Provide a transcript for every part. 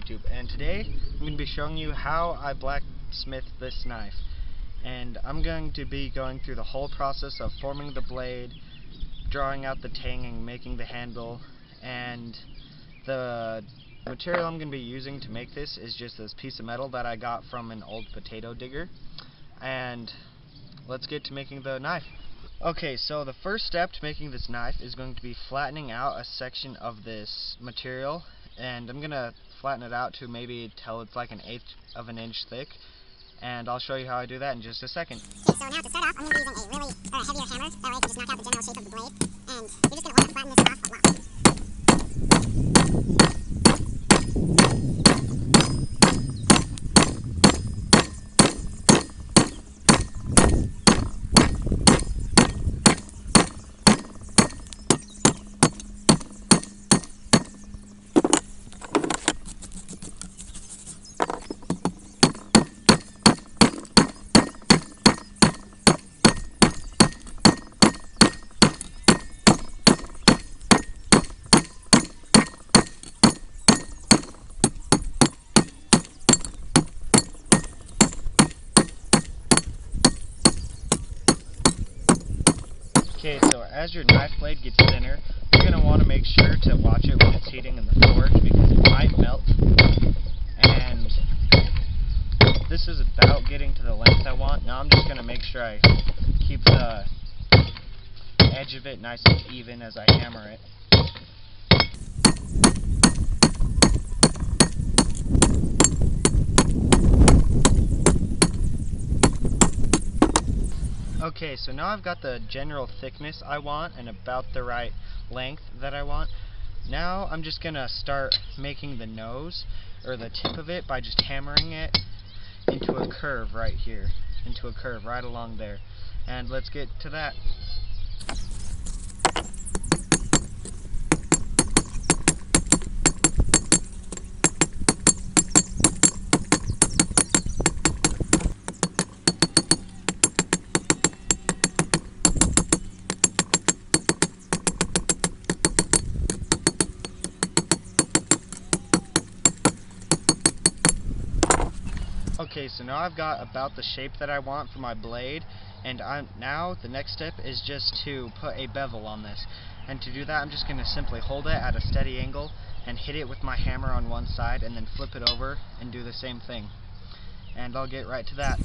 YouTube, and today I'm going to be showing you how I blacksmith this knife. And I'm going to be going through the whole process of forming the blade, drawing out the tanging, making the handle, and the material I'm going to be using to make this is just this piece of metal that I got from an old potato digger. And let's get to making the knife. Okay, so the first step to making this knife is going to be flattening out a section of this material, and I'm going to flatten it out to maybe till it's like 1/8 of an inch thick, and I'll show you how I do that in just a second. Okay, so now to start off, I'm going to be using a heavier hammer, that way I can just knock out the general shape of the blade, and you're just going to want to flatten this off a lot. Okay, so as your knife blade gets thinner, you're going to want to make sure to watch it when it's heating in the forge because it might melt. And this is about getting to the length I want. Now I'm just going to make sure I keep the edge of it nice and even as I hammer it. Okay, so now I've got the general thickness I want and about the right length that I want. Now I'm just going to start making the nose, or the tip of it, by just hammering it into a curve right here, into a curve right along there. And let's get to that. Okay, so now I've got about the shape that I want for my blade, and now the next step is just to put a bevel on this. And to do that, I'm just going to simply hold it at a steady angle and hit it with my hammer on one side, and then flip it over and do the same thing. And I'll get right to that.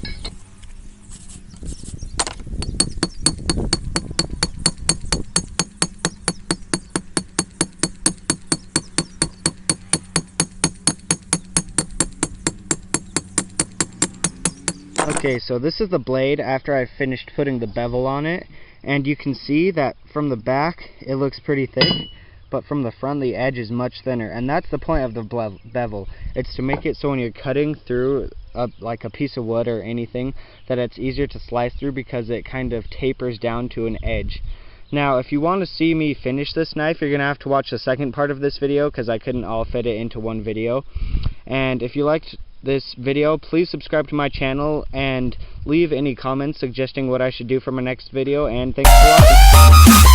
Okay, so this is the blade after I've finished putting the bevel on it, and you can see that from the back it looks pretty thick, but from the front the edge is much thinner, and that's the point of the bevel. It's to make it so when you're cutting through like a piece of wood or anything, that it's easier to slice through because it kind of tapers down to an edge. Now, if you want to see me finish this knife, you're going to have to watch the second part of this video because I couldn't all fit it into one video. And if you liked this video, please subscribe to my channel and leave any comments suggesting what I should do for my next video, and thanks for watching.